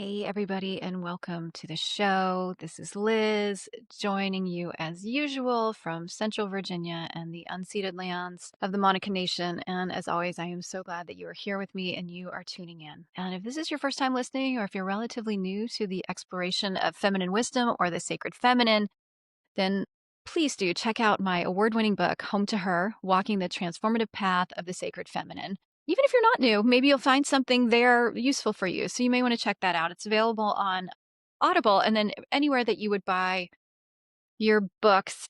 Hey, everybody, and welcome to the show. This is Liz joining you as usual from Central Virginia and the unceded lands of the Monica Nation. And as always, I am so glad that you are here with me and you are tuning in. And if this is your first time listening, or if you're relatively new to the exploration of feminine wisdom or the sacred feminine, then please do check out my award-winning book, Home to Her, Walking the Transformative Path of the Sacred Feminine. Even if you're not new, maybe you'll find something there useful for you. So you may want to check that out. It's available on Audible and then anywhere that you would buy your books.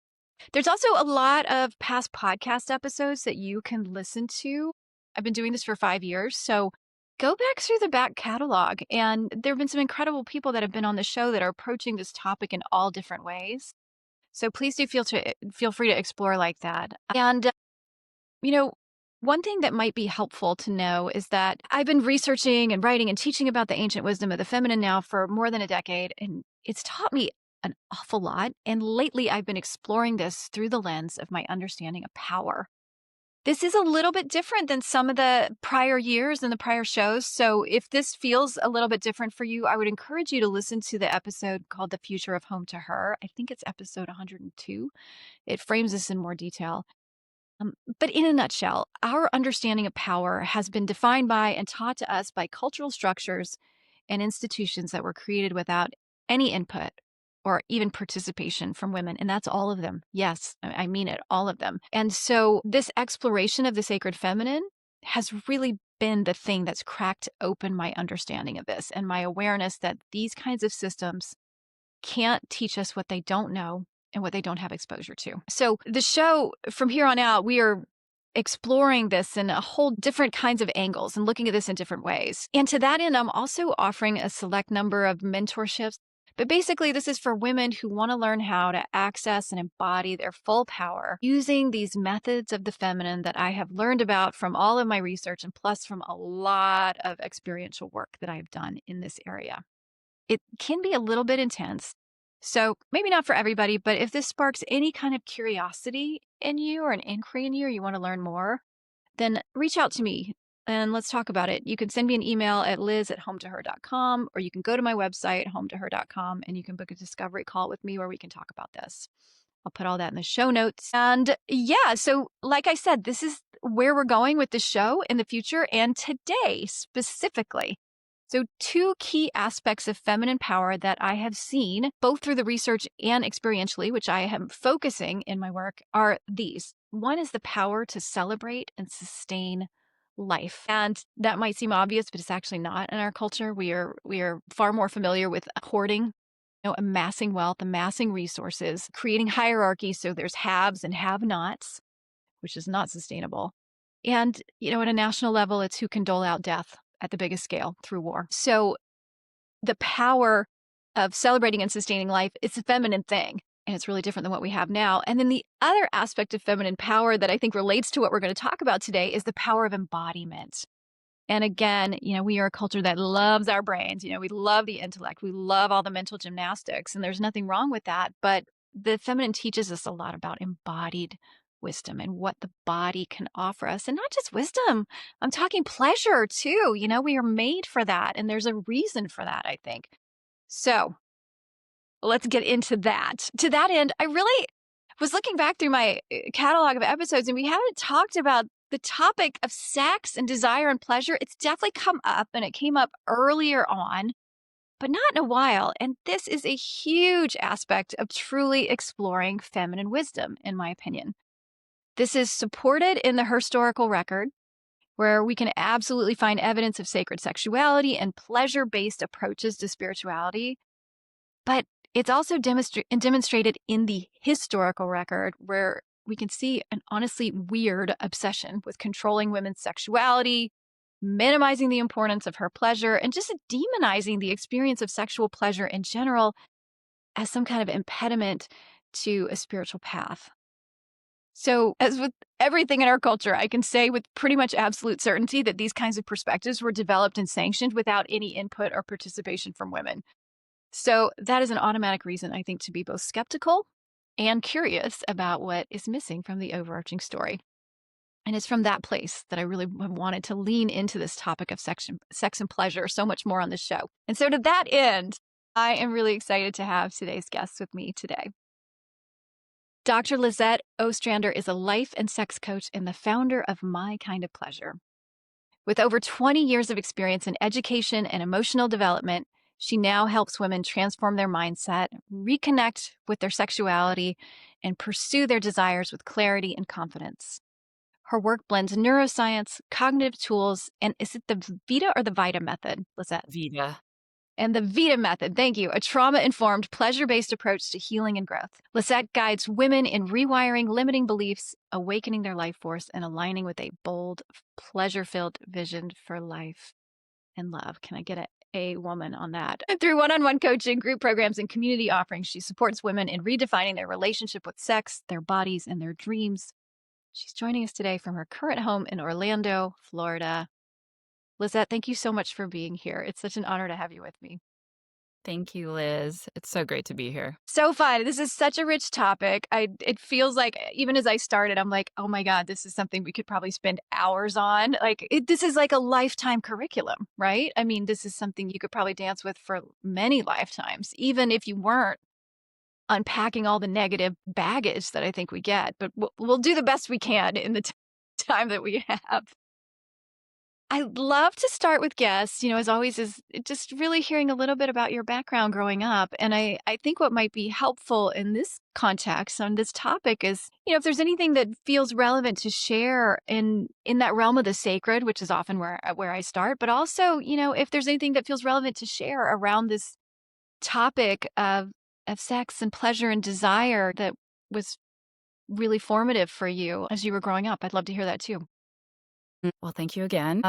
There's also a lot of past podcast episodes that you can listen to. I've been doing this for 5 years, so go back through the back catalog. And there have been some incredible people that have been on the show that are approaching this topic in all different ways. So please do feel free to explore like that. And you know, one thing that might be helpful to know is that I've been researching and writing and teaching about the ancient wisdom of the feminine now for more than a decade, and it's taught me an awful lot. And lately, I've been exploring this through the lens of my understanding of power. This is a little bit different than some of the prior years and the prior shows. So if this feels a little bit different for you, I would encourage you to listen to the episode called The Future of Home to Her. I think it's episode 102. It frames this in more detail. But in a nutshell, our understanding of power has been defined by and taught to us by cultural structures and institutions that were created without any input or even participation from women. And that's all of them. Yes, I mean it, all of them. And so this exploration of the sacred feminine has really been the thing that's cracked open my understanding of this and my awareness that these kinds of systems can't teach us what they don't know and what they don't have exposure to. So the show from here on out, we are exploring this in a whole different kinds of angles and looking at this in different ways. And to that end, I'm also offering a select number of mentorships. But basically, this is for women who want to learn how to access and embody their full power using these methods of the feminine that I have learned about from all of my research and plus from a lot of experiential work that I've done in this area. It can be a little bit intense. So maybe not for everybody, but if this sparks any kind of curiosity in you or an inquiry in you, or you want to learn more, then reach out to me and let's talk about it. You can send me an email at liz@hometoher.com, or you can go to my website, hometoher.com, and you can book a discovery call with me where we can talk about this. I'll put all that in the show notes. And yeah, so like I said, this is where we're going with the show in the future and today specifically. So two key aspects of feminine power that I have seen both through the research and experientially, which I am focusing in my work, are these. One is the power to celebrate and sustain life. And that might seem obvious, but it's actually not in our culture. We are far more familiar with hoarding, amassing wealth, amassing resources, creating hierarchy. So there's haves and have-nots, which is not sustainable. And, at a national level, it's who can dole out death at the biggest scale through war. So the power of celebrating and sustaining life, it's a feminine thing, and it's really different than what we have now. And then the other aspect of feminine power that I think relates to what we're going to talk about today is the power of embodiment. And again, we are a culture that loves our brains. We love the intellect. We love all the mental gymnastics, and there's nothing wrong with that. But the feminine teaches us a lot about embodied wisdom and what the body can offer us. And not just wisdom, I'm talking pleasure too. We are made for that. And there's a reason for that, I think. So let's get into that. To that end, I really was looking back through my catalog of episodes, and we haven't talked about the topic of sex and desire and pleasure. It's definitely come up, and it came up earlier on, but not in a while. And this is a huge aspect of truly exploring feminine wisdom, in my opinion. This is supported in the historical record, where we can absolutely find evidence of sacred sexuality and pleasure-based approaches to spirituality. But it's also demonstrated in the historical record, where we can see an honestly weird obsession with controlling women's sexuality, minimizing the importance of her pleasure, and just demonizing the experience of sexual pleasure in general as some kind of impediment to a spiritual path. So, as with everything in our culture, I can say with pretty much absolute certainty that these kinds of perspectives were developed and sanctioned without any input or participation from women. So that is an automatic reason, I think, to be both skeptical and curious about what is missing from the overarching story. And it's from that place that I really have wanted to lean into this topic of sex and pleasure so much more on the show. And so to that end, I am really excited to have today's guest with me today. Dr. Lisette Ostrander is a life and sex coach and the founder of My Kind of Pleasure. With over 20 years of experience in education and emotional development, she now helps women transform their mindset, reconnect with their sexuality, and pursue their desires with clarity and confidence. Her work blends neuroscience, cognitive tools, and is it the Vita or the Vita method, Lisette? Vita. And the Vita method, thank you, a trauma informed, pleasure based approach to healing and growth. Lisette guides women in rewiring limiting beliefs, awakening their life force, and aligning with a bold, pleasure filled vision for life and love. Can I get a woman on that? Through one on one coaching, group programs, and community offerings, she supports women in redefining their relationship with sex, their bodies, and their dreams. She's joining us today from her current home in Orlando, Florida. Lisette, thank you so much for being here. It's such an honor to have you with me. Thank you, Liz. It's so great to be here. So fun. This is such a rich topic. It feels like even as I started, I'm like, oh my God, this is something we could probably spend hours on. This is like a lifetime curriculum, right? I mean, this is something you could probably dance with for many lifetimes, even if you weren't unpacking all the negative baggage that I think we get. But we'll do the best we can in the time that we have. I'd love to start with guests, as always, is just really hearing a little bit about your background growing up. And I think what might be helpful in this context on this topic is, if there's anything that feels relevant to share in that realm of the sacred, which is often where I start, but also, if there's anything that feels relevant to share around this topic of sex and pleasure and desire that was really formative for you as you were growing up. I'd love to hear that too. Well, thank you again.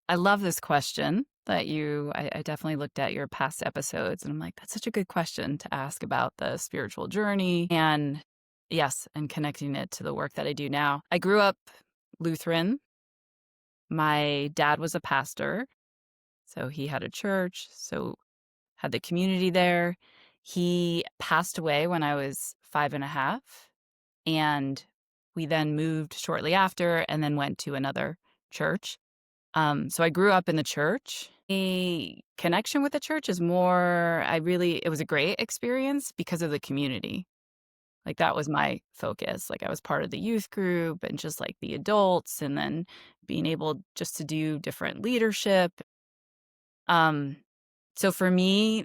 I love this question that I definitely looked at your past episodes and I'm like, that's such a good question to ask about the spiritual journey and yes, and connecting it to the work that I do now. I grew up Lutheran. My dad was a pastor, so he had a church, so had the community there. He passed away when I was 5.5. And we then moved shortly after and then went to another church. So I grew up in the church. A connection with the church is more, it was a great experience because of the community. Like that was my focus. Like I was part of the youth group and just like the adults and then being able just to do different leadership. Um, so for me,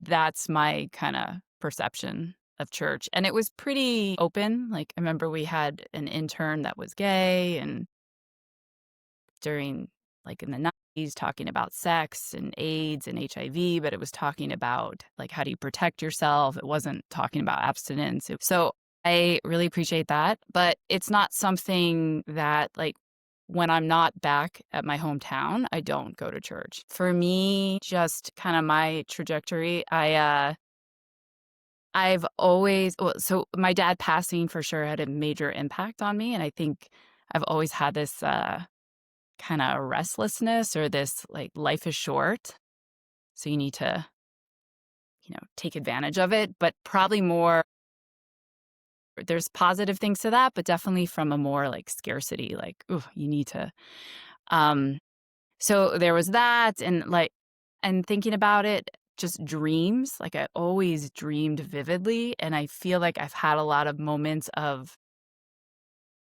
that's my kind of perception of church. And it was pretty open. Like, I remember we had an intern that was gay and during, like, in the 90s, talking about sex and AIDS and HIV, but it was talking about, like, how do you protect yourself? It wasn't talking about abstinence. So I really appreciate that. But it's not something that, like, when I'm not back at my hometown, I don't go to church. For me, just kind of my trajectory, I've always so my dad passing for sure had a major impact on me, and I think I've always had this, kinda restlessness or this, like, life is short, so you need to, take advantage of it, but probably more there's positive things to that, but definitely from a more, like, scarcity, like, "Ooh, you need to." Um, so there was that and thinking about it, just dreams, like, I always dreamed vividly, and I feel like I've had a lot of moments of,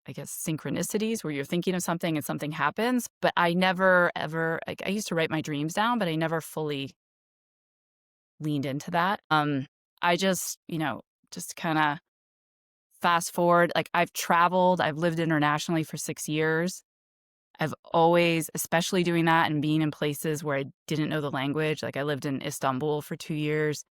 I guess, synchronicities where you're thinking of something and something happens, but I never ever like, I used to write my dreams down, but I never fully leaned into that. I just kinda fast forward, like, I've traveled, I've lived internationally for 6 years. I've always especially doing that and being in places where I didn't know the language, like, I lived in Istanbul for 2 years.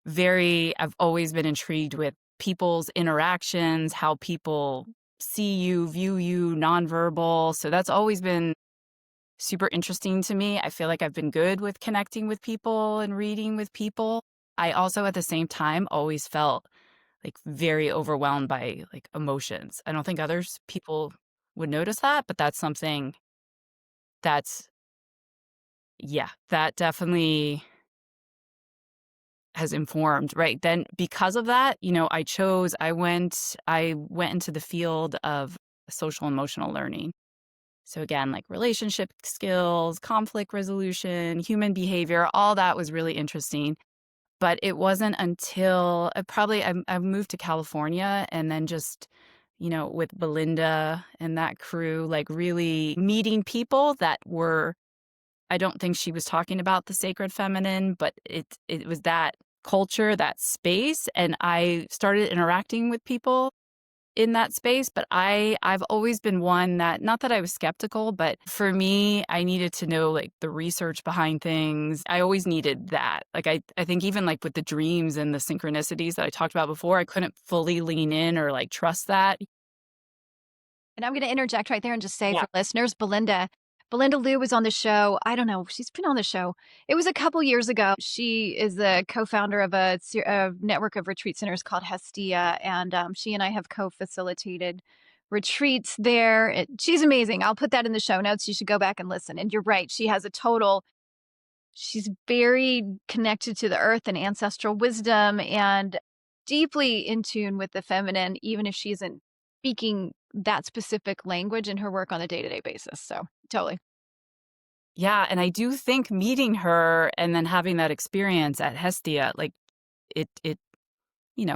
I've always been intrigued with people's interactions, how people see you, view you, nonverbal, so that's always been super interesting to me. I feel like I've been good with connecting with people and reading with people. I also, at the same time, always felt, like, very overwhelmed by, like, emotions. I don't think people would notice that, but that's something that's yeah, that definitely has informed, right? Then because of that, I went into the field of social emotional learning. So again, like relationship skills, conflict resolution, human behavior, all that was really interesting. But it wasn't until I moved to California and then just, with Belinda and that crew, like really meeting people that were, I don't think she was talking about the sacred feminine, but it was that culture, that space. And I started interacting with people in that space, but I've always been one that, not that I was skeptical, but for me, I needed to know like the research behind things. I always needed that. Like I think even like with the dreams and the synchronicities that I talked about before, I couldn't fully lean in or like trust that. And I'm going to interject right there and just say Yeah. for listeners, Belinda Liu was on the show. I don't know. She's been on the show. It was a couple years ago. She is the co-founder of a network of retreat centers called Hestia, and she and I have co-facilitated retreats there. She's amazing. I'll put that in the show notes. You should go back and listen. And you're right. She's very connected to the earth and ancestral wisdom and deeply in tune with the feminine, even if she isn't speaking that specific language in her work on a day-to-day basis. So totally. Yeah, and I do think meeting her and then having that experience at Hestia, like it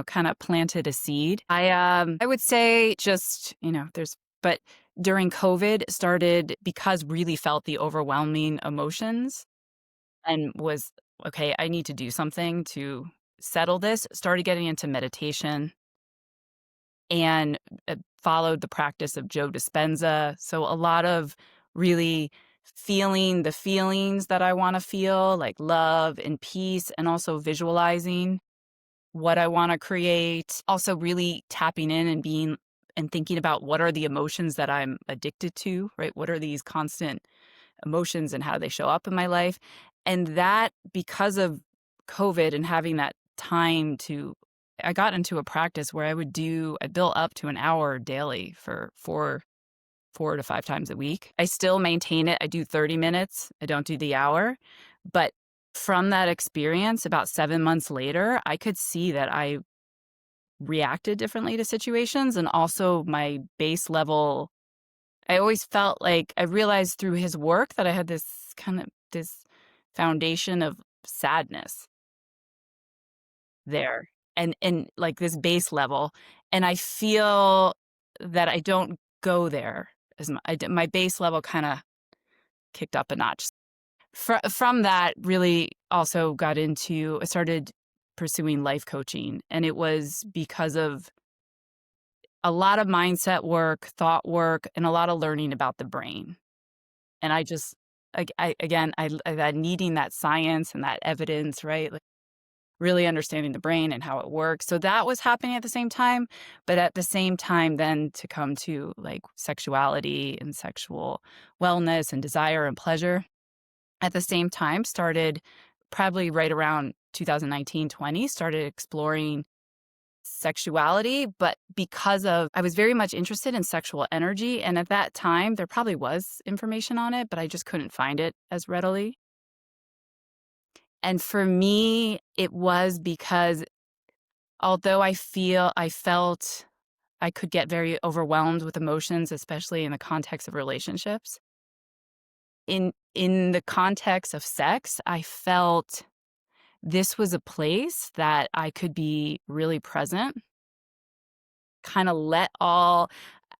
kind of planted a seed. I would say just, but during COVID started because really felt the overwhelming emotions and was okay, I need to do something to settle this. Started getting into meditation and followed the practice of Joe Dispenza. So a lot of really feeling the feelings that I want to feel, like love and peace, and also visualizing what I want to create. Also, really tapping in and being and thinking about what are the emotions that I'm addicted to, right? What are these constant emotions and how they show up in my life? And that, because of COVID and having that time I got into a practice where I built up to an hour daily for 4 to 5 times a week. I still maintain it. I do 30 minutes. I don't do the hour. But from that experience, about 7 months later, I could see that I reacted differently to situations, and also my base level. I always felt like I realized through his work that I had this foundation of sadness there, and like this base level, and I feel that I don't go there as my base level kind of kicked up a notch. From that, really also I started pursuing life coaching, and it was because of a lot of mindset work, thought work, and a lot of learning about the brain. And I just, that needing that science and that evidence, right? Like really understanding the brain and how it works. So that was happening at the same time. But at the same time, then to come to like sexuality and sexual wellness and desire and pleasure at the same time, started probably right around 2019-20, started exploring sexuality, but because of I was very much interested in sexual energy, and at that time there probably was information on it, but I just couldn't find it as readily. And for me, it was because although I felt I could get very overwhelmed with emotions, especially in the context of relationships. In the context of sex, I felt this was a place that I could be really present, kind of let all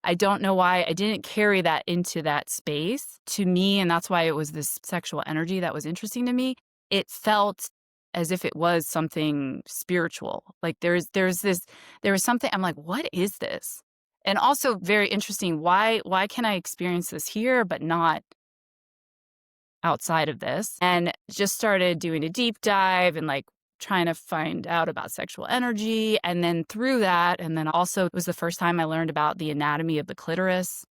I don't know why I didn't carry that into that space to me, and that's why it was this sexual energy that was interesting to me. It felt as if it was something spiritual. Like there was something I'm like, what is this? And also very interesting, why can I experience this here but not outside of this? And just started doing a deep dive and like trying to find out about sexual energy. And then through that, and then also it was the first time I learned about the anatomy of the clitoris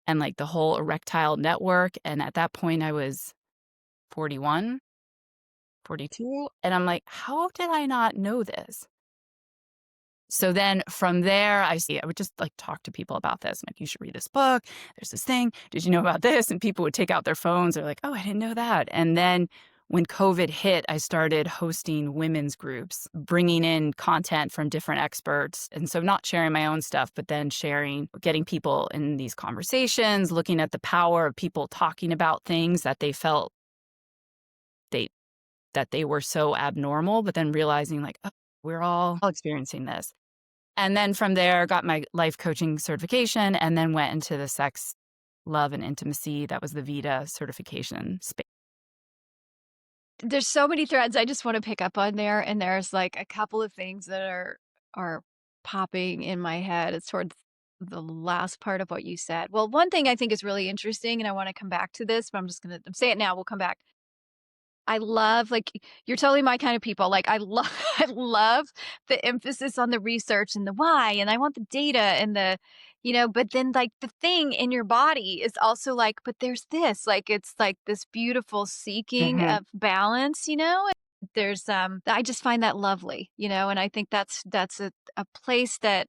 and like the whole erectile network. And at that point, I was 41, 42. And I'm like, how did I not know this? So then from there, I would just like talk to people about this. I'm like, you should read this book. There's this thing. Did you know about this? And people would take out their phones. They're like, oh, I didn't know that. And then when COVID hit, I started hosting women's groups, bringing in content from different experts. And so not sharing my own stuff, but then sharing, getting people in these conversations, looking at the power of people talking about things that they felt they that they were so abnormal, but then realizing like, oh, we're all experiencing this. And then from there, got my life coaching certification and then went into the sex, love, and intimacy. That was the Vita certification space. There's so many threads I just wanna pick up on there, and there's, like, a couple of things that are popping in my head. It's towards the last part of what you said. Well, one thing I think is really interesting, and I wanna come back to this, but I'm say it now, we'll come back. I love, like, you're totally my kind of people. Like, I love I love the emphasis on the research and the why, and I want the data and but then, like, the thing in your body is also like, but there's this, like, it's like this beautiful seeking Mhm. of balance, you know? There's, I just find that lovely, and I think that's a place that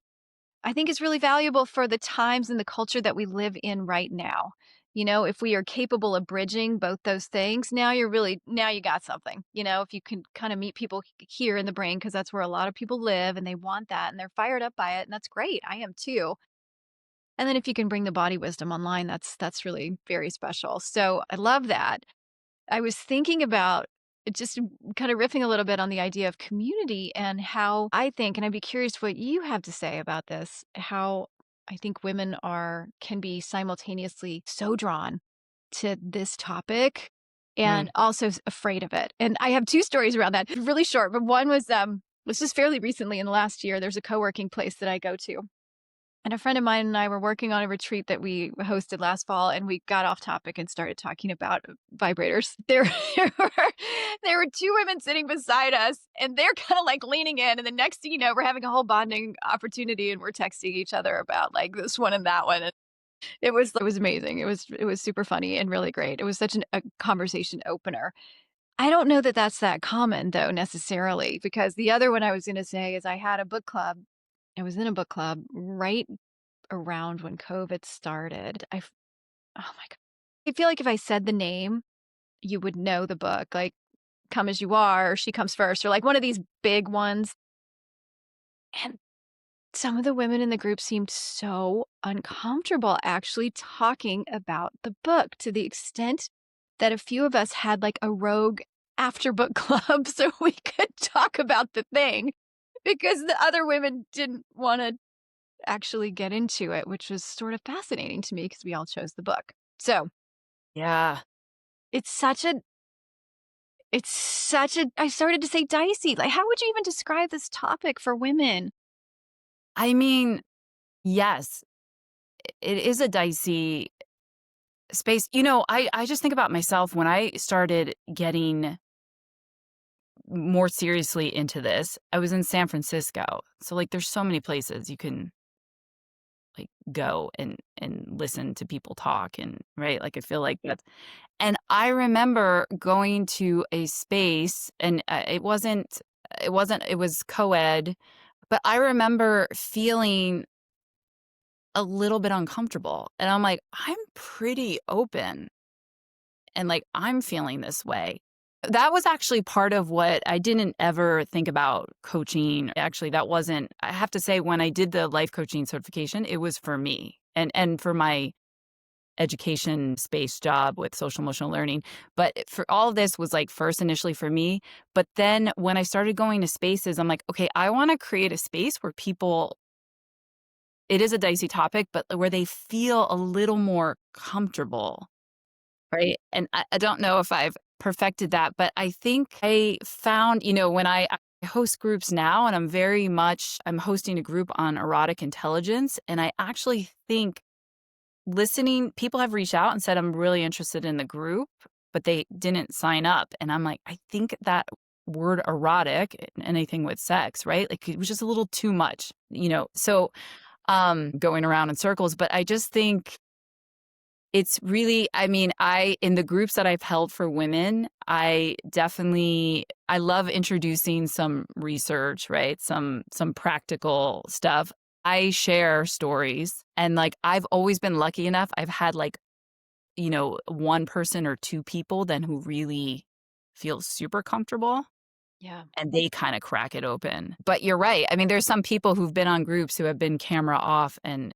I think is really valuable for the times and the culture that we live in right now. If we are capable of bridging both those things, now you got something. If you can kind of meet people here in the brain, because that's where a lot of people live and they want that and they're fired up by it. And that's great. I am too. And then if you can bring the body wisdom online, that's really very special. So I love that. I was thinking about just kind of riffing a little bit on the idea of community and how I think, and I'd be curious what you have to say about this, how I think women can be simultaneously so drawn to this topic and Mm. also afraid of it. And I have two stories around that, really short, but one was just fairly recently in the last year. There's a co-working place that I go to, and a friend of mine and I were working on a retreat that we hosted last fall, and we got off topic and started talking about vibrators. Were there were two women sitting beside us, and they're kind of like leaning in. And the next thing you know, we're having a whole bonding opportunity, and we're texting each other about like this one and that one. And it was amazing. It was super funny and really great. It was such a conversation opener. I don't know that that's that common though necessarily, because the other one I was going to say is I had a book club. I was in a book club right around when COVID started. Oh my god. I feel like if I said the name, you would know the book, like Come As You Are, or She Comes First, or like one of these big ones. And some of the women in the group seemed so uncomfortable actually talking about the book, to the extent that a few of us had like a rogue after book club so we could talk about the thing, because the other women didn't want to actually get into it, which was sort of fascinating to me because we all chose the book. So Yeah. it's such a, I started to say dicey. Like, how would you even describe this topic for women? I mean, yes, it is a dicey space. I just think about myself when I started getting more seriously into this. I was in San Francisco. So like there's so many places you can like go and listen to people talk and right? Like I feel like that's and I remember going to a space and it was co-ed, but I remember feeling a little bit uncomfortable. And I'm like, I'm pretty open and like I'm feeling this way. That was actually part of what I didn't ever think about coaching. Actually, that wasn't, I have to say, when I did the life coaching certification, it was for me and for my education space job with social emotional learning. But for all of this was like first initially for me. But then when I started going to spaces, I'm like, okay, I want to create a space where people, it is a dicey topic, but where they feel a little more comfortable. Right, and I don't know if I've perfected that, but I think I found, when I host groups now, and I'm hosting a group on erotic intelligence, and I actually think listening people have reached out and said, "I'm really interested in the group," but they didn't sign up, and I'm like, I think that word erotic, anything with sex, right? Like, it was just a little too much, so, going around in circles, but I just think it's really I mean, in the groups that I've held for women, I love introducing some research, right? Some practical stuff. I share stories and, like, I've always been lucky enough. I've had, like, one person or two people then who really feel super comfortable Yeah. and they kinda crack it open. But you're right. I mean, there's some people who've been on groups who have been camera off and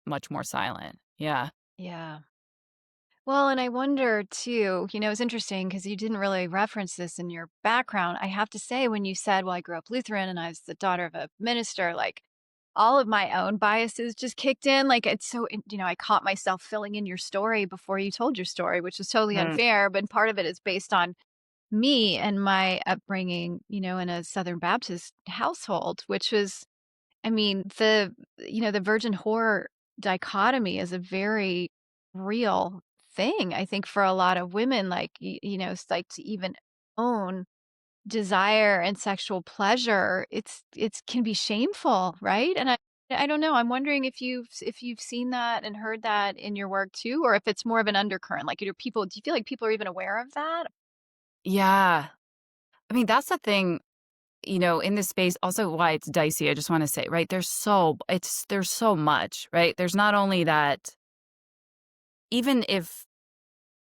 much more silent. Yeah. Yeah. Well, and I wonder too, it's interesting because you didn't really reference this in your background. I have to say, when you said, well, I grew up Lutheran and I was the daughter of a minister, like all of my own biases just kicked in. Like it's so, I caught myself filling in your story before you told your story, which was totally Mm. unfair. But part of it is based on me and my upbringing, in a Southern Baptist household, which was, I mean, the virgin whore dichotomy is a very real thing, I think, for a lot of women, like, it's like to even own desire and sexual pleasure, it's can be shameful, right? And I don't know, I'm wondering if you've seen that and heard that in your work too, or if it's more of an undercurrent, like, do you feel like people are even aware of that? Yeah. I mean, that's the thing, in this space, also why it's dicey, I just wanna say, right? There's so much, right? There's not only that even if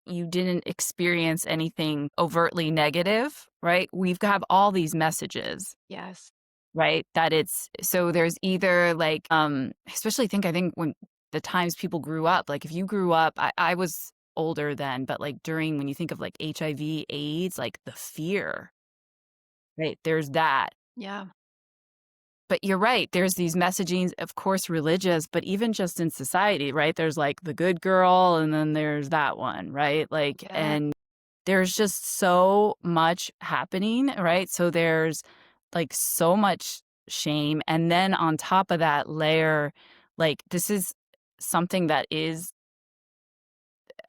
you didn't experience anything overtly negative, right? We've got all these messages, Yes. right? That it's so there's either like, especially I think when the times people grew up, like if you grew up, I was older then, but like during when you think of like HIV, AIDS, like the fear, right? There's that. Yeah. But you're right, there's these messagings, of course, religious, but even just in society, right? There's like the good girl and then there's that one, right? Like, Yeah. and there's just so much happening, right? So there's like so much shame. And then on top of that layer, like this is something that is,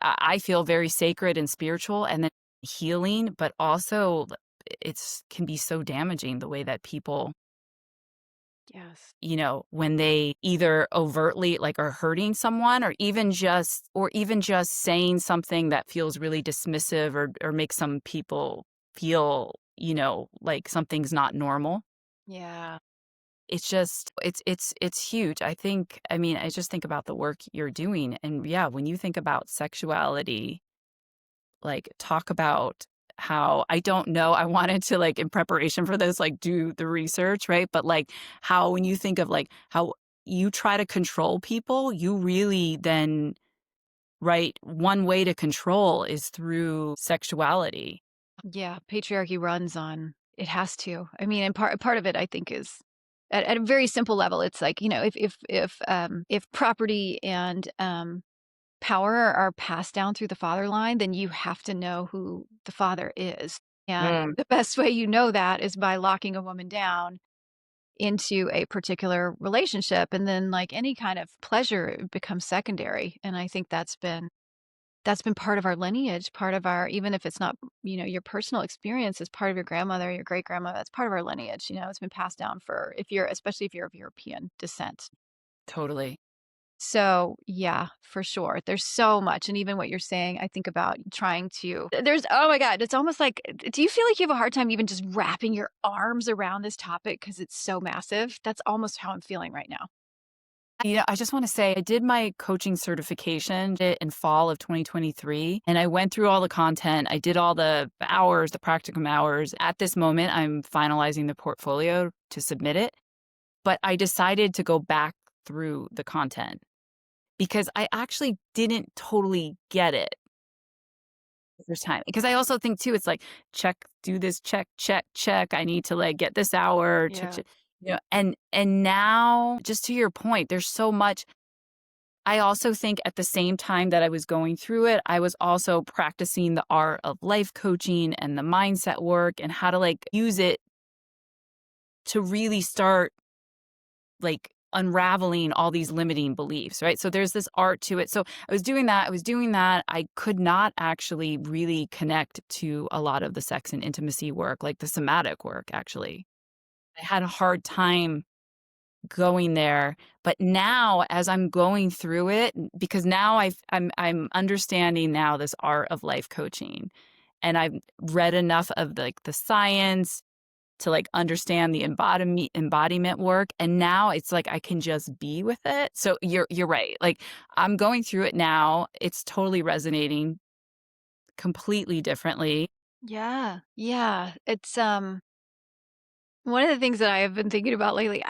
I feel very sacred and spiritual and then healing, but also it's can be so damaging the way that people Yes. when they either overtly like are hurting someone or even just saying something that feels really dismissive or makes some people feel, like something's not normal. Yeah. It's just it's huge. I mean, I just think about the work you're doing and yeah, when you think about sexuality, like, talk about how I don't know, I wanted to, like, in preparation for this, like, do the research, right? But, like, how when you think of, like, how you try to control people, you really then right? One way to control is through sexuality. Yeah, patriarchy runs on it has to. I mean, and part of it I think is at a very simple level, it's like, if property and power are passed down through the father line, then you have to know who the father is. And Mm, the best way you know that is by locking a woman down into a particular relationship. And then like any kind of pleasure becomes secondary. And I think that's been part of our lineage, part of our even if it's not, your personal experience as part of your grandmother, your great grandmother, that's part of our lineage, it's been passed down for if you're especially if you're of European descent. totally. So, yeah, for sure. There's so much, and even what you're saying, I think about trying to there's oh my god, it's almost like do you feel like you have a hard time even just wrapping your arms around this topic because it's so massive? That's almost how I'm feeling right now. I just wanna say I did my coaching certification in fall of 2023, and I went through all the content. I did all the hours, the practicum hours. At this moment, I'm finalizing the portfolio to submit it, but I decided to go back through the content because I actually didn't totally get it the first time. Because I also think too, it's like, check, do this, check, check, check. I need to like get this hour, check, Yeah. check. And now, just to your point, there's so much I also think at the same time that I was going through it, I was also practicing the art of life coaching and the mindset work and how to like use it to really start like unraveling all these limiting beliefs, right? So there's this art to it. So I was doing that. I could not actually really connect to a lot of the sex and intimacy work, like the somatic work, actually. I had a hard time going there, but now as I'm going through it because now I'm understanding now this art of life coaching, and I've read enough of, like, the science to, like, understand the embodiment work, and now it's like I can just be with it. So you're right, like, I'm going through it now, it's totally resonating completely differently. Yeah. Yeah. It's one of the things that I have been thinking about lately,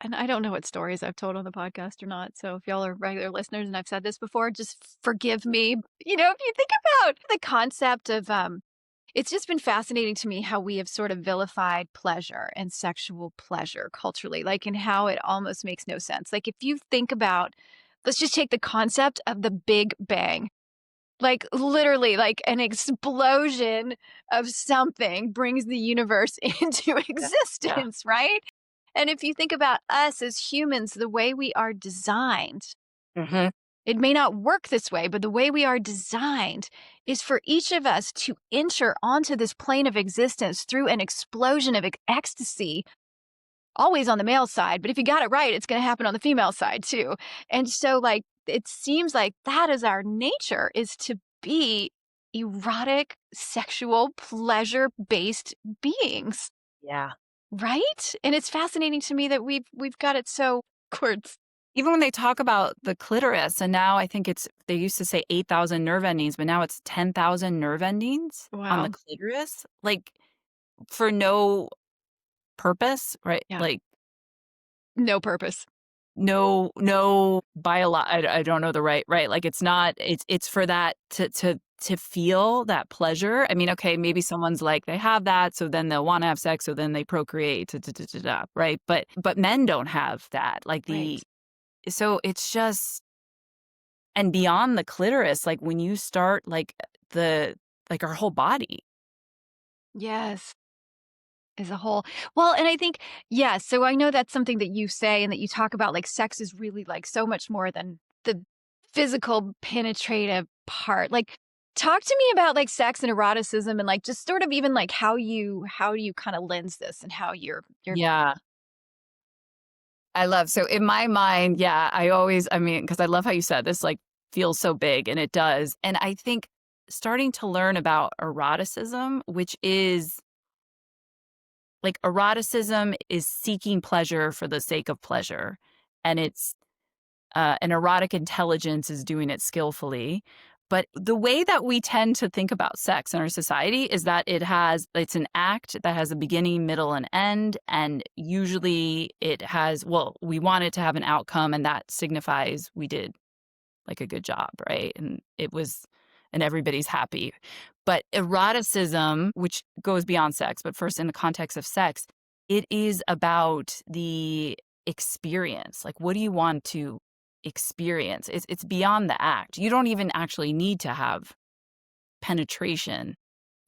and I don't know what stories I've told on the podcast or not. So if y'all are regular listeners and I've said this before, just forgive me. If you think about the concept of it's just been fascinating to me how we have sort of vilified pleasure and sexual pleasure culturally, like, and how it almost makes no sense. Like, if you think about, let's just take the concept of the Big Bang. Like, literally, like, an explosion of something brings the universe into Yeah. Yeah. existence, right? And if you think about us as humans, the way we are designed, Mhm. it may not work this way, but the way we are designed is for each of us to enter onto this plane of existence through an explosion of ecstasy, always on the male side. But if you got it right, it's going to happen on the female side too. And so, like, it seems like that is our nature, is to be erotic, sexual, pleasure based beings, Yeah. right? And it's fascinating to me that we've got it so backwards. Even when they talk about the clitoris, and now I think they used to say 8,000 nerve endings, but now it's 10,000 nerve endings on the Wow. clitoris, like, for no purpose, right? Yeah. Like, No purpose. no I don't know the right, like, it's for that to feel that pleasure. I mean, okay, maybe someone's like, they have that, so then they'll wanna have sex, so then they procreate, da, right? But men don't have that, like, Right. so it's just and beyond the clitoris, like, when you start, like, the like, our whole body. Yes. As a whole. Well, and I think, yeah, so I know that's something that you say and that you talk about, like, sex is really, like, so much more than the physical penetrative part. Like, talk to me about, like, sex and eroticism and, like, just sort of even, like, how you kinda lens this and how you're Yeah. I love so in my mind, yeah, I mean, because I love how you said this, like, feels so big, and it does, and I think starting to learn about eroticism, which is like, eroticism is seeking pleasure for the sake of pleasure, and it's an erotic intelligence is doing it skillfully. But the way that we tend to think about sex in our society is that it's an act that has a beginning, middle, and end. And usually well, we want it to have an outcome, and that signifies we did like a good job, right? And everybody's happy. But eroticism, which goes beyond sex, but first in the context of sex, it is about the experience. Like, what do you want to experience? It's beyond the act. You don't even actually need to have penetration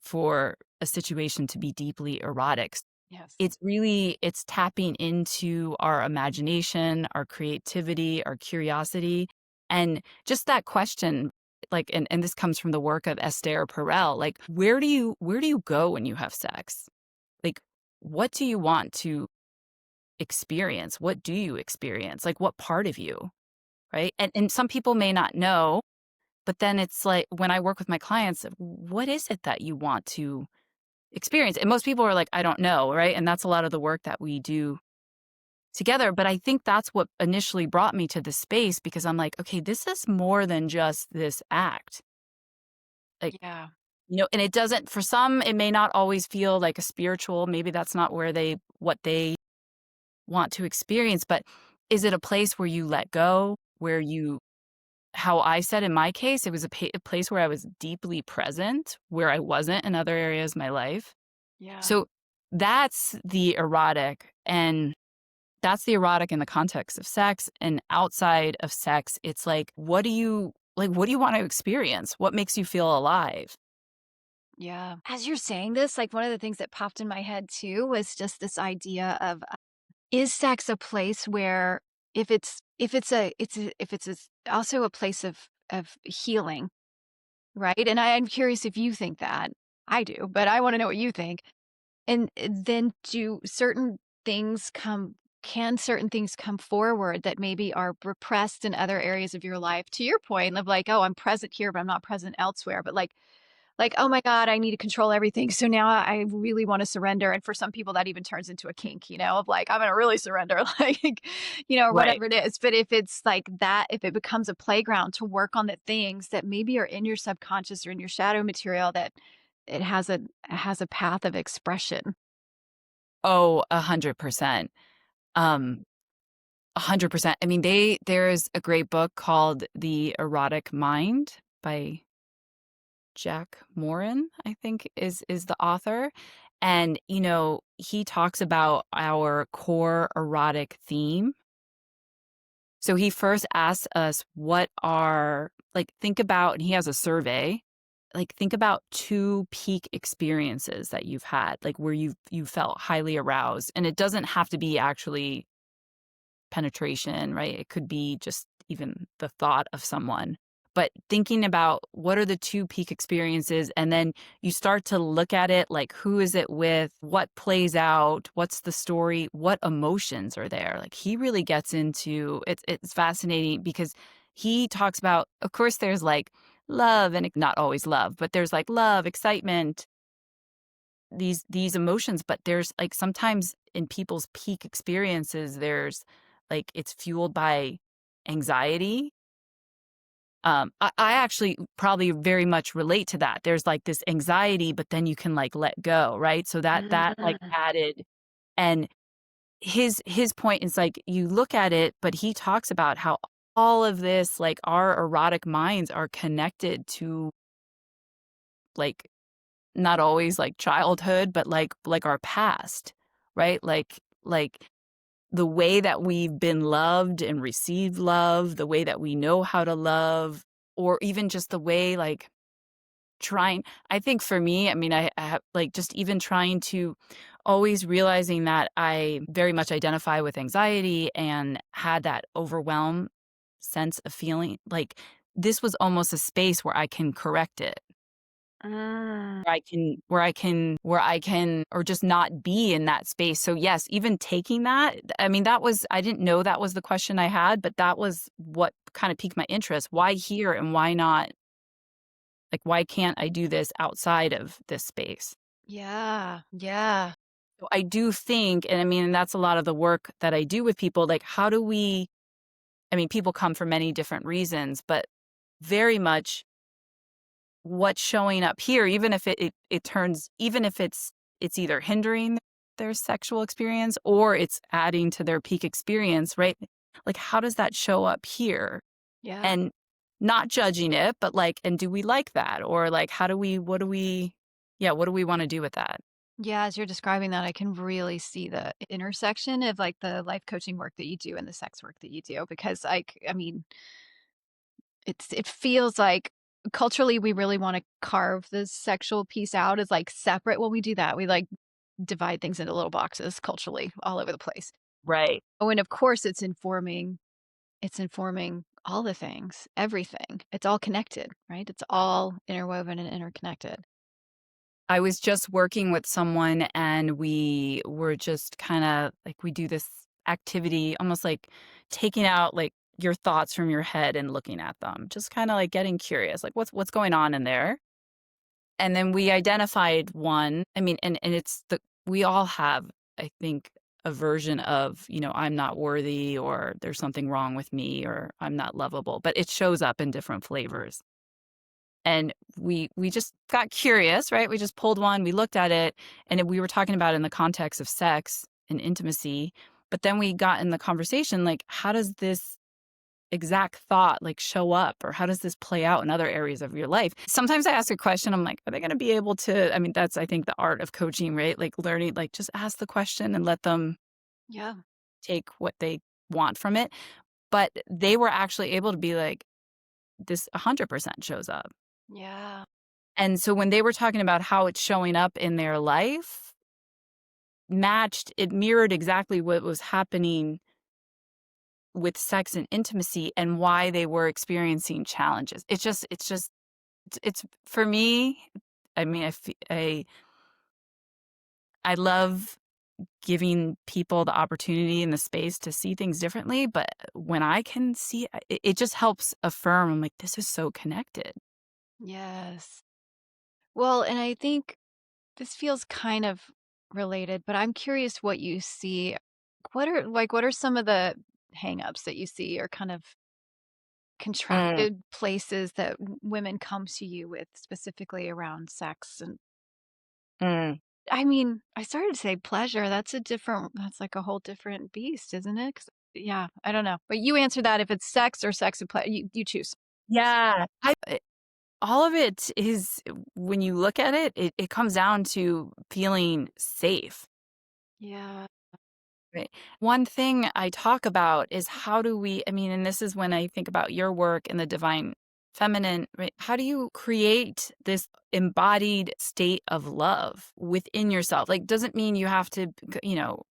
for a situation to be deeply erotic. Yes. It's tapping into our imagination, our creativity, our curiosity, and just that question, like, and this comes from the work of Esther Perel, like, where do you go when you have sex? Like, what do you want to experience? What do you experience? Like, what part of you, right? And some people may not know, but then it's like when I work with my clients, what is it that you want to experience? And most people are like, I don't know, right? And that's a lot of the work that we do together. But I think that's what initially brought me to the space because I'm like, okay, this is more than just this act. Like, Yeah. and it doesn't, for some, it may not always feel like a spiritual, maybe that's not what they want to experience. But is it a place where you let go, how I said in my case, it was a place where I was deeply present, where I wasn't in other areas of my life. Yeah. So that's the erotic. And that's the erotic in the context of sex. And outside of sex, it's like, what do you want to experience? What makes you feel alive? Yeah. As you're saying this, like, one of the things that popped in my head too was just this idea of, is sex a place where, if it's also a place of healing, right? And I'm curious if you think that. I do, but I wanna know what you think. And then can certain things come forward that maybe are repressed in other areas of your life? To your point of, like, "Oh, I'm present here, but I'm not present elsewhere." But, like, "Oh my god, I need to control everything, so now I really wanna surrender." And for some people, that even turns into a kink, of, like, "I'm gonna really surrender," like, or Right. whatever it is. But if it's like that, if it becomes a playground to work on the things that maybe are in your subconscious or in your shadow material that it has a path of expression. Oh, 100%. Um, 100%. I mean, there's a great book called The Erotic Mind by Jack Morin, I think is the author. And, he talks about our core erotic theme. So he first asks us what are like think about and he has a survey. Like think about two peak experiences that you've had, like where you felt highly aroused. And it doesn't have to be actually penetration, right? It could be just even the thought of someone. But thinking about what are the two peak experiences, and then you start to look at it like who is it with, what plays out, what's the story, what emotions are there. Like he really gets into it's fascinating because he talks about, of course, there's like love and not always love, but there's like love, excitement, these emotions, but there's like sometimes in people's peak experiences there's like it's fueled by anxiety. I actually probably very much relate to that. There's like this anxiety, but then you can like let go, right? So that like Ah. added. And his point is like you look at it, but he talks about how all of this, like our erotic minds are connected to like not always like childhood, but like our past, right? Like the way that we've been loved and received love, the way that we know how to love, or even just the way like trying I think for me, I mean, I have like just even trying to always realizing that I very much identify with anxiety and had that overwhelm sense of feeling like this was almost a space where I can correct it. Ah. Where I can or just not be in that space. So yes, even taking that, I mean, that was I didn't know that was the question I had, but that was what kind of piqued my interest. Why here and why not like why can't I do this outside of this space? Yeah, yeah. So I do think, and I mean, that's a lot of the work that I do with people, like how do we I mean, people come for many different reasons, but very much what's showing up here, even if it turns even if it's either hindering their sexual experience or it's adding to their peak experience, right? Like, how does that show up here? Yeah. And not judging it, but like, and do we like that? Or like, what do we want to do with that? Yeah, as you're describing that, I can really see the intersection of, like, the life coaching work that you do and the sex work that you do because, I mean, it feels like culturally, we really wanna carve the sexual piece out as, like, separate when we do that. We, like, divide things into little boxes culturally all over the place. Right. Oh, and of course, it's informing all the things, everything. It's all connected, right? It's all interwoven and interconnected. I was just working with someone and we were just kind of like, we do this activity, almost like taking out like your thoughts from your head and looking at them, just kind of like getting curious, like what's going on in there. And then we identified one. I mean, and we all have, I think, a version of, I'm not worthy or there's something wrong with me or I'm not lovable, but it shows up in different flavors. And we just got curious, right? We just pulled one, we looked at it, and we were talking about it in the context of sex and intimacy. But then we got in the conversation, like, how does this exact thought like show up or how does this play out in other areas of your life? Sometimes I ask a question, I'm like, are they going to be able to? I mean, that's, I think, the art of coaching, right? Like learning, like just ask the question and let them Yeah. take what they want from it. But they were actually able to be like, this 100% shows up. Yeah. And so when they were talking about how it's showing up in their life, it mirrored exactly what was happening with sex and intimacy and why they were experiencing challenges. It's for me, I mean, I love giving people the opportunity and the space to see things differently, but when I can see it just helps affirm. I'm like, this is so connected. Yes. Well, and I think this feels kind of related, but I'm curious what you see. What are some of the hangups that you see or kind of Mm. contracted places that women come to you with specifically around sex and Mm. I mean, I started to say pleasure, that's like a whole different beast, isn't it? 'Cause yeah, I don't know. But you answer that if it's sex or sex and play you choose. Yeah. All of it is when you look at it, it comes down to feeling safe. Yeah. Right. One thing I talk about is how do we, I mean, and this is when I think about your work and the divine feminine, right? How do you create this embodied state of love within yourself? Like, doesn't mean you have to,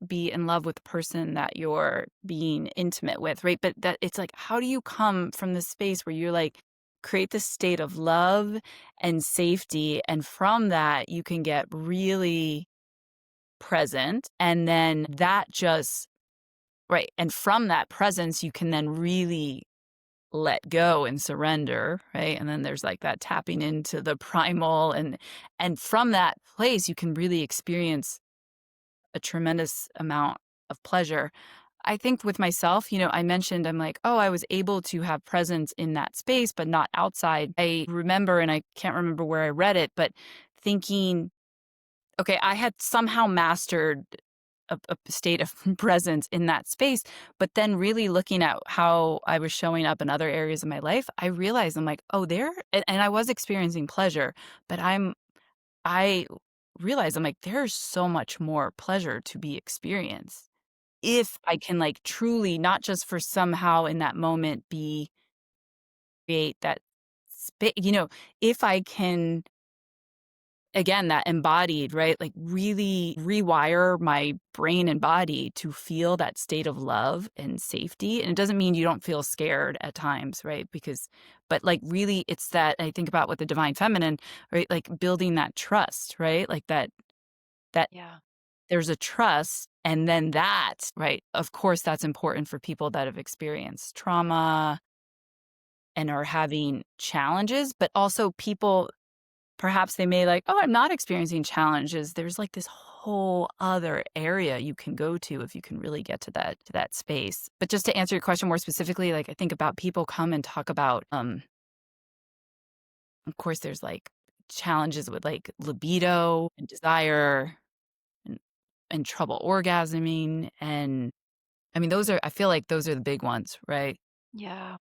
be in love with the person that you're being intimate with, right? But that it's like, how do you come from the space where you're like, create this state of love and safety? And from that, you can get really present, and then that just right, and from that presence, you can then really let go and surrender, right? And then there's, like, that tapping into the primal, and from that place, you can really experience a tremendous amount of pleasure. I think with myself, I mentioned I'm like, "Oh, I was able to have presence in that space, but not outside." I remember, and I can't remember where I read it, but thinking, "Okay, I had somehow mastered a state of presence in that space, but then really looking at how I was showing up in other areas of my life, I realized I'm like, "Oh, there," and I was experiencing pleasure, but I realized I'm like, "There's so much more pleasure to be experienced if I can, like, truly not just for somehow in that moment be create that space, if I can again, that embodied, right? Like really rewire my brain and body to feel that state of love and safety. And it doesn't mean you don't feel scared at times, right? But like really, it's that I think about with the divine feminine, right? Like building that trust, right? Like that Yeah. there's a trust. And then that, right? Of course, that's important for people that have experienced trauma and are having challenges, but also people perhaps they may like, "Oh, I'm not experiencing challenges." There's, like, this whole other area you can go to if you can really get to that space. But just to answer your question more specifically, like, I think about people come and talk about, of course, there's, like, challenges with, like, libido and desire and trouble orgasming, and, I mean, those are I feel like those are the big ones, right? Yeah.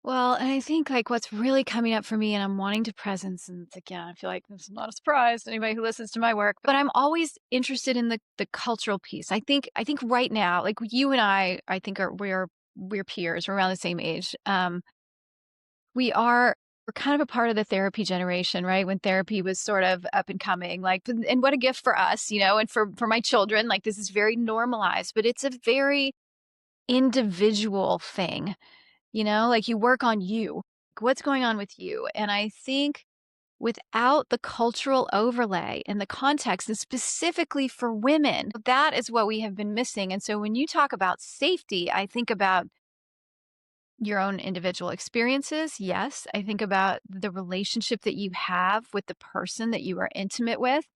Well, and I think, like, what's really coming up for me, and I'm wanting to presence, and again, I feel like this is not a surprise to anybody who listens to my work, but I'm always interested in the cultural piece. I think right now, like you and I think we're peers. We're around the same age. We're kind of a part of the therapy generation, right? When therapy was sort of up and coming, like, and what a gift for us, and for my children. Like, this is very normalized, but it's a very individual thing. Like you work on you. Like, what's going on with you? And I think without the cultural overlay and the context, and specifically for women, that is what we have been missing. And so when you talk about safety, I think about your own individual experiences. Yes. I think about the relationship that you have with the person that you are intimate with.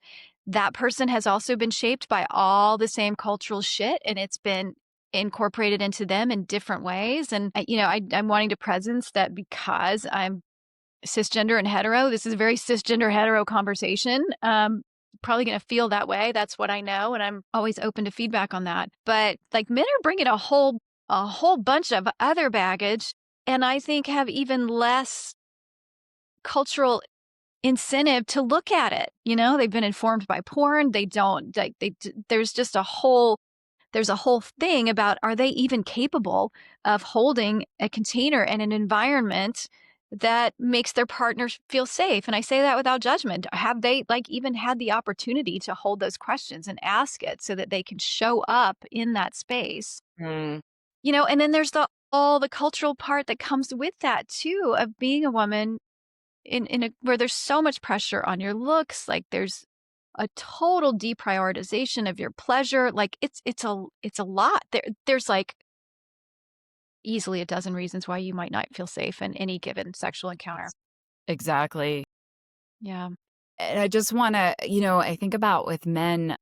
That person has also been shaped by all the same cultural shit, and it's been incorporated into them in different ways. And I'm wanting to presence that because I'm cisgender and hetero. This is a very cisgender hetero conversation. Probably going to feel that way. That's what I know, and I'm always open to feedback on that. But like, men are bringing a whole bunch of other baggage, and I think have even less cultural incentive to look at it. They've been informed by porn. They don't like there's a whole thing about, are they even capable of holding a container and an environment that makes their partners feel safe? And I say that without judgment. Have they like even had the opportunity to hold those questions and ask it so that they can show up in that space? Mm. And then there's all the cultural part that comes with that too, of being a woman in a where there's so much pressure on your looks. Like, there's a total deprioritization of your pleasure. Like, it's a lot. There's like easily a dozen reasons why you might not feel safe in any given sexual encounter. Exactly. Yeah. And I just wanna I think about with men,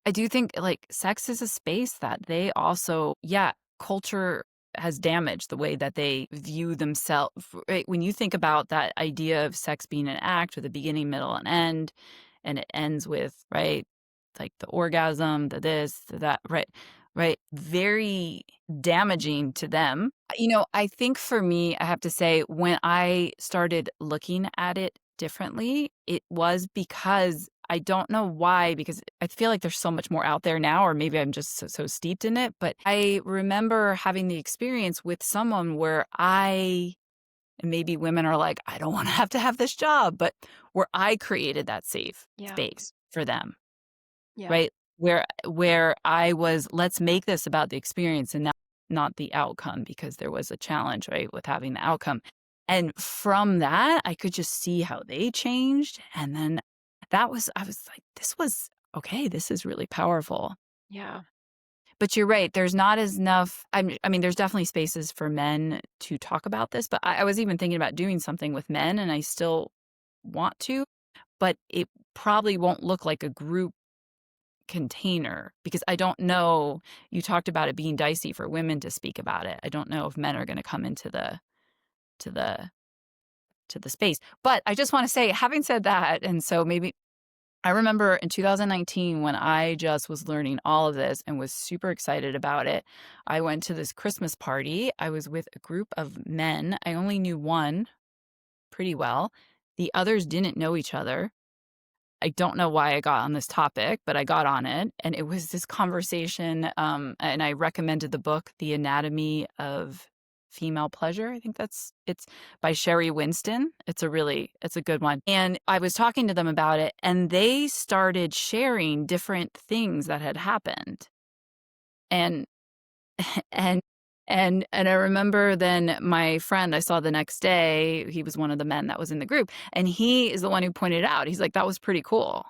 I do think, like, sex is a space that they also yeah, culture has damaged the way that they view themselves. Right? When you think about that idea of sex being an act with a beginning, middle, and end, and it ends with, right, like the orgasm, the this, the that, right, right, very damaging to them. I think for me, I have to say, when I started looking at it differently, it was because I don't know why, because I feel like there's so much more out there now, or maybe I'm just so steeped in it. But I remember having the experience with someone where and maybe women are like, I don't want to have this job, but where I created that safe Yeah. space for them, Yeah. right? Where I was, let's make this about the experience and not the outcome, because there was a challenge, right, with having the outcome. And from that, I could just see how they changed. And then I was like, this was okay. This is really powerful. Yeah. But you're right. There's not as enough. I mean, there's definitely spaces for men to talk about this, but I was even thinking about doing something with men, and I still want to, but it probably won't look like a group container, because I don't know. You talked about it being dicey for women to speak about it. I don't know if men are going to come into to the to the space. But I just want to say, having said that, and so maybe I remember in 2019 when I just was learning all of this and was super excited about it. I went to this Christmas party. I was with a group of men. I only knew one pretty well. The others didn't know each other. I don't know why I got on this topic, but I got on it, and it was this conversation, and I recommended the book, The Anatomy of Female Pleasure. I think it's by Sherry Winston. It's a good one. And I was talking to them about it, and they started sharing different things that had happened. And and and I remember then my friend I saw the next day, he was one of the men that was in the group, and he is the one who pointed out. He's like, "That was pretty cool."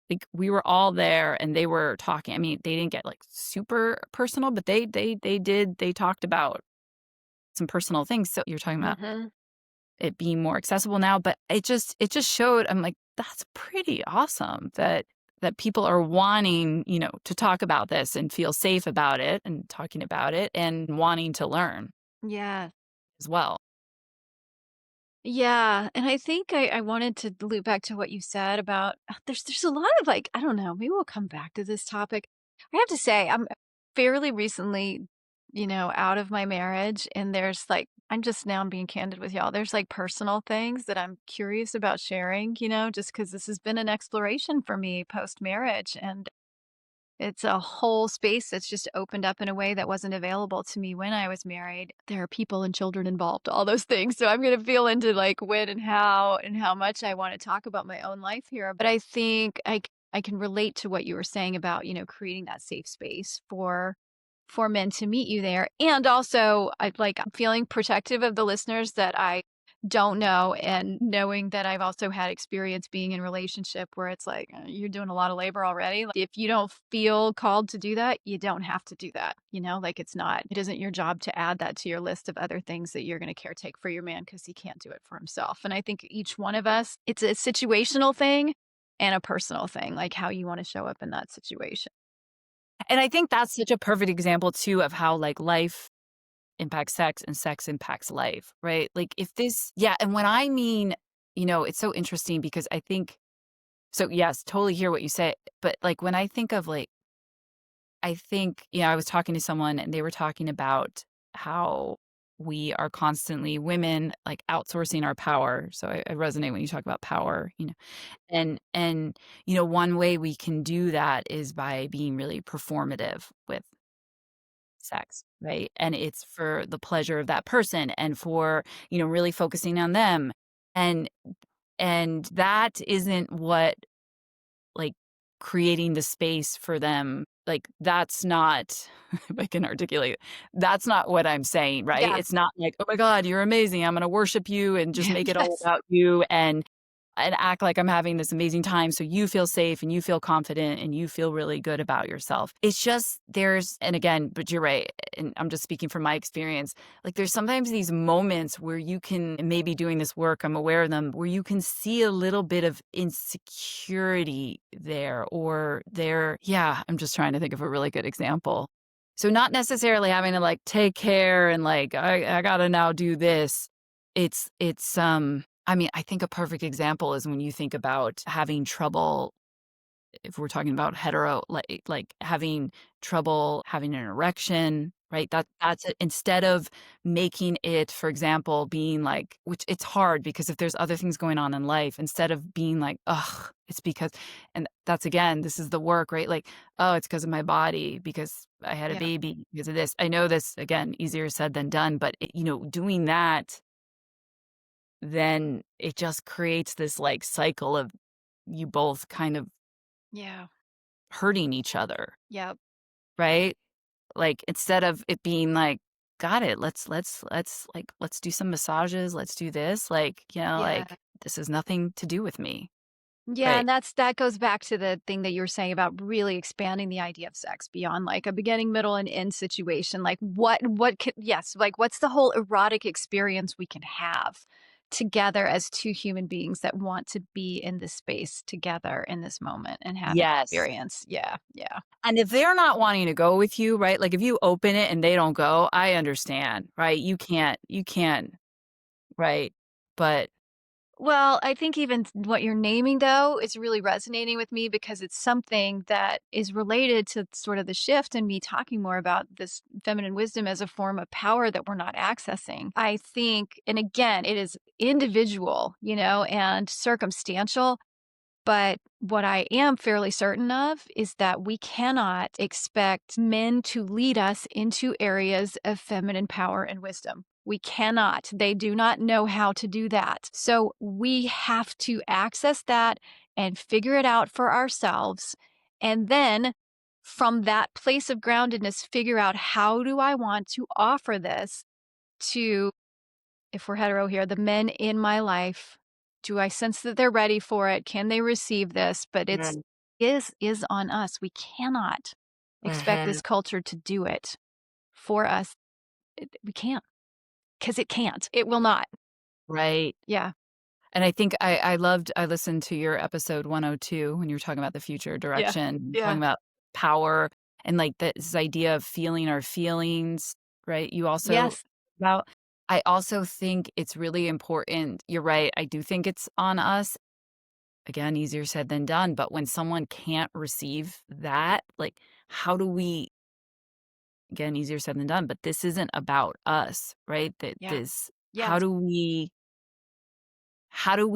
Like, we were all there and they were talking. I mean, they didn't get, like, super personal, but they talked about some personal things. So you're talking about Mhm. it being more accessible now, but it just showed. I'm like, "That's pretty awesome that people are wanting, to talk about this and feel safe about it and talking about it and wanting to learn Yeah. as well." Yeah, and I think I wanted to loop back to what you said about there's a lot of, like, I don't know, maybe we'll come back to this topic. I have to say, I'm fairly recently, out of my marriage, and there's, like, I'm being candid with y'all. There's, like, personal things that I'm curious about sharing, just because this has been an exploration for me post-marriage, and it's a whole space that's just opened up in a way that wasn't available to me when I was married. There are people and children involved, all those things. So I'm going to feel into like when and how much I want to talk about my own life here. But I think I can relate to what you were saying about, creating that safe space for men to meet you there. And also I'm feeling protective of the listeners that I don't know, and knowing that I've also had experience being in relationship where it's like, you're doing a lot of labor already. Like, if you don't feel called to do that, you don't have to do that. Like it isn't your job to add that to your list of other things that you're going to caretake for your man because he can't do it for himself. And I think each one of us, it's a situational thing and a personal thing, like how you want to show up in that situation. And I think that's such a perfect example too of how, like, life impacts sex and sex impacts life, right? Like, if this yeah, and when I mean, it's so interesting because I think, so yes, totally hear what you say, but, like, when I think of, like, I think, I was talking to someone and they were talking about how we are constantly, women, like, outsourcing our power. So I resonate when you talk about power, and one way we can do that is by being really performative with sex, right? And it's for the pleasure of that person and for, really focusing on them. And that isn't what, like, creating the space for them, like, that's not if I can articulate, that's not what I'm saying, right? Yeah. It's not like, "Oh my god, you're amazing. I'm gonna worship you and just Yeah. make it all Yes. about you and act like I'm having this amazing time so you feel safe and you feel confident and you feel really good about yourself." It's just and again, but you're right, and I'm just speaking from my experience, like, there's sometimes these moments where you can, and maybe doing this work, I'm aware of them, where you can see a little bit of insecurity there, or there yeah, I'm just trying to think of a really good example. So not necessarily having to, like, take care and, like, I gotta now do this. It's I mean, I think a perfect example is when you think about having trouble, if we're talking about hetero, like having trouble having an erection, right? That's it. Instead of making it, for example, being like, which it's hard because if there's other things going on in life, instead of being like, ugh, it's because, and that's again, this is the work, right? Like, oh, it's because of my body, because I had a Yeah. baby, because of this. I know this again, easier said than done, but doing that, then it just creates this like cycle of you both kind of Yeah. hurting each other, Yep. right? Like, instead of it being like, "Got it, let's do some massages, let's do this," Yeah. like, "This has nothing to do with me." Yeah, Right. and that goes back to the thing that you were saying about really expanding the idea of sex beyond like a beginning, middle, and end situation. Like what could yes, like what's the whole erotic experience we can have together as two human beings that want to be in this space together in this moment and have an Yes. experience. Yeah, yeah. And if they're not wanting to go with you, right, like, if you open it and they don't go, I understand, right? You can't, right? But Well, I think even what you're naming, though, is really resonating with me because it's something that is related to sort of the shift in me talking more about this feminine wisdom as a form of power that we're not accessing. I think, and again, it is individual, and circumstantial. But what I am fairly certain of is that we cannot expect men to lead us into areas of feminine power and wisdom. We cannot. They do not know how to do that. So we have to access that and figure it out for ourselves. And then from that place of groundedness, figure out how do I want to offer this to, if we're hetero here, the men in my life. Do I sense that they're ready for it? Can they receive this? But it's Mhm, is on us. We cannot expect mhm. this culture to do it for us. We can't because it can't. It will not. Right. Yeah. And I think I listened to your episode 102 when you were talking about the future Yeah. direction, talking Yeah. about power and, like, this idea of feeling our feelings, right? You also Yes. about I also think it's really important, you're right, I do think it's on us. Again, easier said than done, but when someone can't receive that, like, how do we again, easier said than done, but this isn't about us, right? That Yeah. this Yes. how do we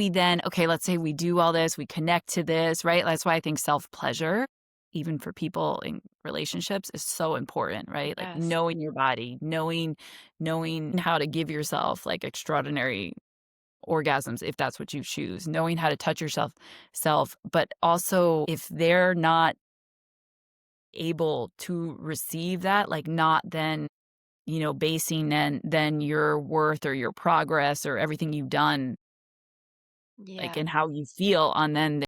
then okay, let's say we do all this, we connect to this, right? That's why I think self-pleasure, even for people in relationships, is so important, right? Like, Yes. knowing your body, knowing how to give yourself, like, extraordinary orgasms if that's what you choose, knowing how to touch but also if they're not able to receive that, like, not then, basing then your worth or your progress or everything you've done, like, Yeah. and how you feel on then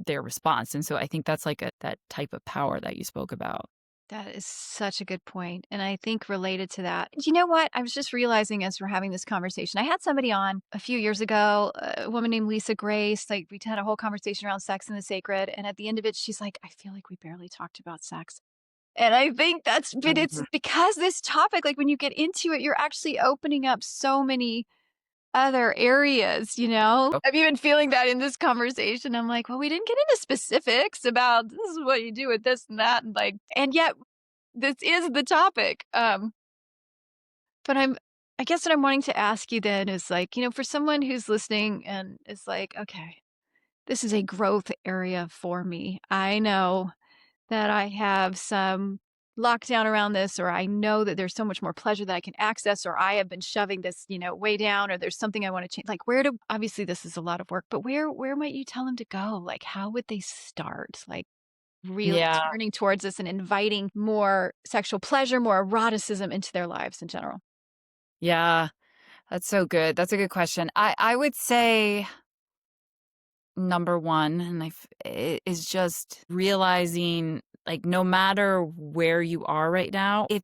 their response, and so I think that's like that type of power that you spoke about. That is such a good point, and I think related to that, you know what? I was just realizing as we're having this conversation, I had somebody on a few years ago, a woman named Lisa Grace, like, we had a whole conversation around sex and the sacred, and at the end of it, she's like, "I feel like we barely talked about sex." And I think but it's Mhm. because this topic, like, when you get into it, you're actually opening up so many other areas, you know? Oh, I'm even feeling that in this conversation. I'm like, "Well, we didn't get into specifics about this is what you do with this and that," and, like and yet this is the topic. But I guess what I'm wanting to ask you then is like, for someone who's listening and is like, okay, this is a growth area for me. I know that I have some lockdown around this, or I know that there's so much more pleasure that I can access, or I have been shoving this, way down, or there's something I want to change. Like obviously this is a lot of work, but where might you tell them to go? Like how would they start? Like really yeah, turning towards this and inviting more sexual pleasure, more eroticism into their lives in general. yeah, that's so good, that's a good question. I would say number 1, and is just realizing, like, no matter where you are right now, if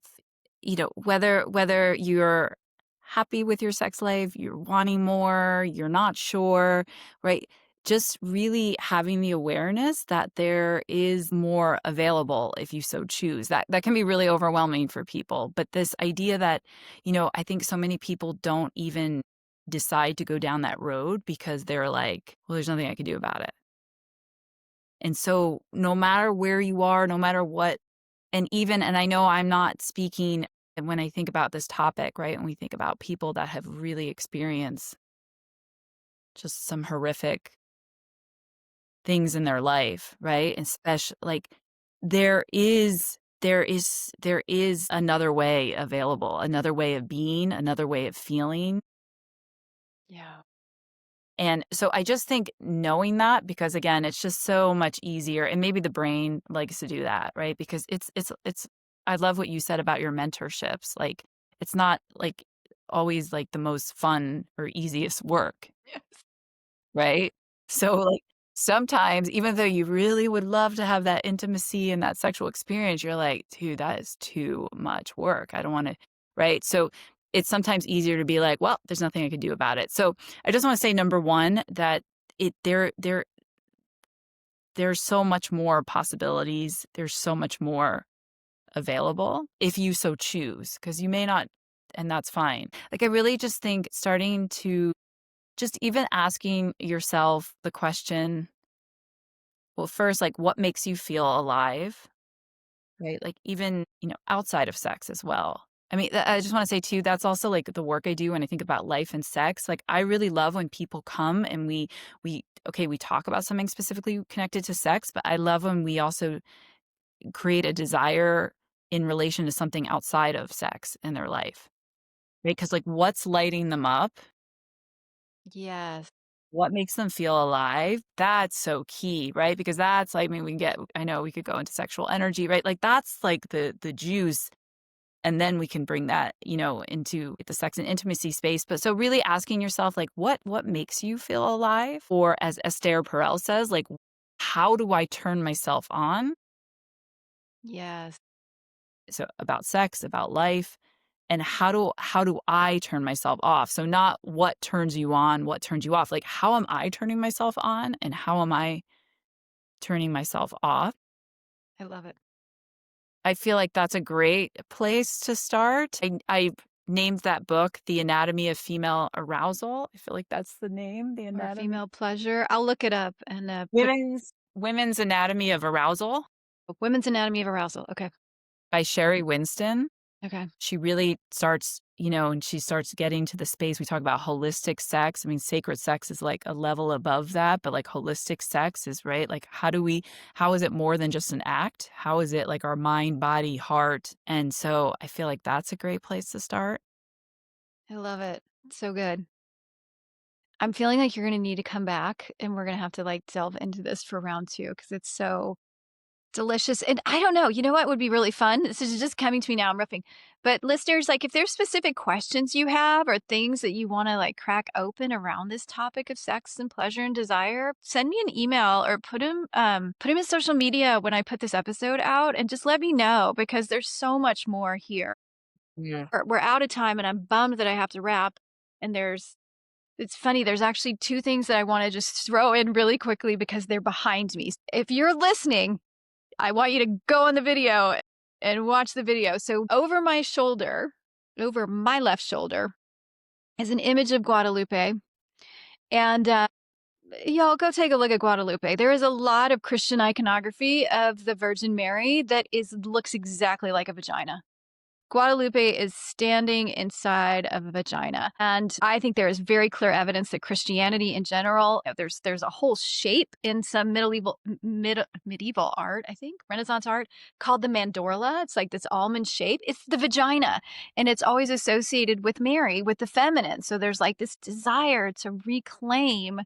whether you're happy with your sex life, you're wanting more, you're not sure, right? Just really having the awareness that there is more available if you so choose. That can be really overwhelming for people, but this idea that, I think so many people don't even decide to go down that road because they're like, well, there's nothing I can do about it. And so no matter where you are, no matter what, and I know I'm not speaking when I think about this topic, right? And we think about people that have really experienced just some horrific things in their life, right? And especially like there is another way available, another way of being, another way of feeling. Yeah. And so I just think knowing that, because again, it's just so much easier, and maybe the brain likes to do that, right? Because it's I love what you said about your mentorships. Like it's not like always like the most fun or easiest work. Yes. Right? So, like, sometimes, even though you really would love to have that intimacy and that sexual experience, you're like, "Dude, that is too much work. I don't wanna." Right? So, it's sometimes easier to be like, "Well, there's nothing I can do about it." So, I just wanna say, number 1, that it there's so much more possibilities. There's so much more available if you so choose, because you may not, and that's fine. Like, I really just think starting to just even asking yourself the question, well, first, like, what makes you feel alive, right? Like, even, outside of sex as well. I mean, I just wanna say too, that's also, like, the work I do when I think about life and sex. Like, I really love when people come and we talk about something specifically connected to sex, but I love when we also create a desire in relation to something outside of sex in their life, right? Because like, what's lighting them up? Yes. What makes them feel alive? That's so key, right? Because that's like, I mean, I know we could go into sexual energy, right? Like that's like the juice. And then we can bring that, into the sex and intimacy space. But so really asking yourself, like, what makes you feel alive? Or as Esther Perel says, like, how do I turn myself on? Yes. So about sex, about life, and how do I turn myself off? So not what turns you on, what turns you off. Like how am I turning myself on and how am I turning myself off? I love it. I feel like that's a great place to start. I named that book The Anatomy of Female Arousal. I feel like that's the name, The Or Anatomy. female pleasure. I'll look it up and put Women's Anatomy of Arousal Women's Anatomy of Arousal. Okay. by Sherry Winston. Okay. She really starts, and she starts getting to the space we talk about holistic sex. I mean, sacred sex is like a level above that, but like holistic sex is right. Like, how is it more than just an act? How is it like our mind, body, heart? And so I feel like that's a great place to start. I love it. So good. I'm feeling like you're gonna need to come back and we're gonna have to like delve into this for round two because it's so delicious. And I don't know, you know what would be really fun? This is just coming to me now. I'm riffing. But listeners, like if there's specific questions you have or things that you want to like crack open around this topic of sex and pleasure and desire, send me an email or put them in social media when I put this episode out and just let me know because there's so much more here. Yeah. We're out of time and I'm bummed that I have to wrap. And it's funny, there's actually two things that I want to just throw in really quickly because they're behind me. If you're listening, I want you to go on the video and watch the video. So over my shoulder, over my left shoulder, is an image of Guadalupe. And y'all go take a look at Guadalupe. There is a lot of Christian iconography of the Virgin Mary that looks exactly like a vagina. Guadalupe is standing inside of a vagina. And I think there is very clear evidence that Christianity in general, there's a whole shape in some medieval art, I think, Renaissance art, called the mandorla. It's like this almond shape. It's the vagina. And it's always associated with Mary, with the feminine. So there's like this desire to reclaim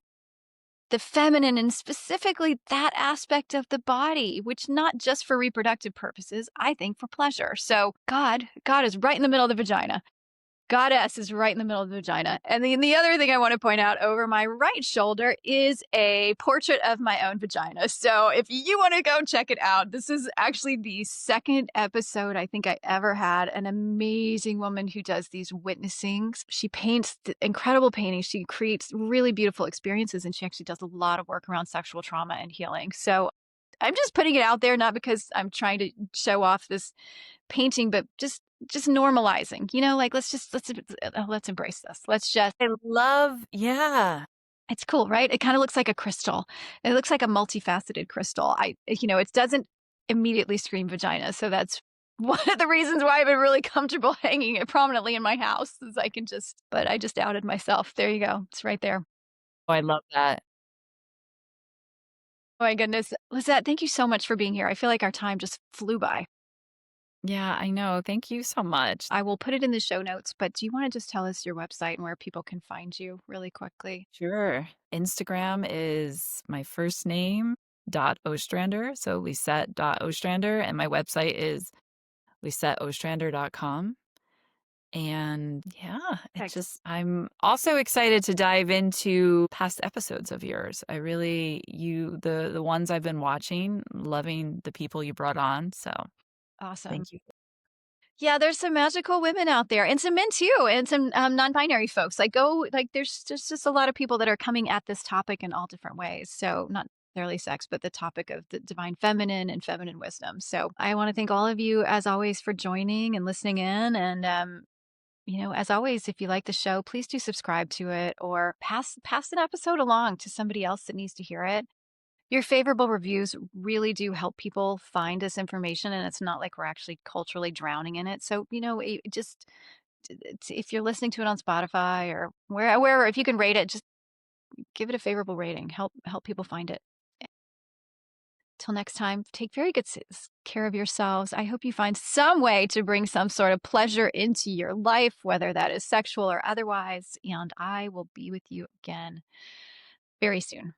the feminine and specifically that aspect of the body, which not just for reproductive purposes, I think for pleasure. So God is right in the middle of the vagina. Goddess is right in the middle of the vagina. And the other thing I want to point out over my right shoulder is a portrait of my own vagina. So if you want to go check it out, this is actually the second episode I think I ever had. An amazing woman who does these witnessings. She paints incredible paintings. She creates really beautiful experiences, and she actually does a lot of work around sexual trauma and healing. So I'm just putting it out there, not because I'm trying to show off this painting, but just just normalizing, like let's embrace this. Let's just I love yeah. it's cool, right? It kind of looks like a crystal. It looks like a multifaceted crystal. It doesn't immediately scream vagina. So that's one of the reasons why I've been really comfortable hanging it prominently in my house is but I just outed myself. There you go. It's right there. Oh, I love that. Oh my goodness. Lizette, thank you so much for being here. I feel like our time just flew by. Yeah, I know. Thank you so much. I will put it in the show notes, but do you want to just tell us your website and where people can find you really quickly? Sure. Instagram is my first name dot Ostrander, so Lisette dot Ostrander, and my website is lisetteostrander.com. And yeah, it's Perfect. just I'm also excited to dive into past episodes of yours. I really the ones I've been watching, loving the people you brought on. So Awesome. thank you. Yeah, there's some magical women out there and some men too, and some non-binary folks. There's just a lot of people that are coming at this topic in all different ways. So not necessarily sex, but the topic of the divine feminine and feminine wisdom. So I want to thank all of you as always for joining and listening in. And as always, if you like the show, please do subscribe to it or pass an episode along to somebody else that needs to hear it. Your favorable reviews really do help people find this information, and it's not like we're actually culturally drowning in it. So, just if you're listening to it on Spotify or wherever, if you can rate it, just give it a favorable rating. Help people find it. Till next time, take very good care of yourselves. I hope you find some way to bring some sort of pleasure into your life, whether that is sexual or otherwise. And I will be with you again very soon.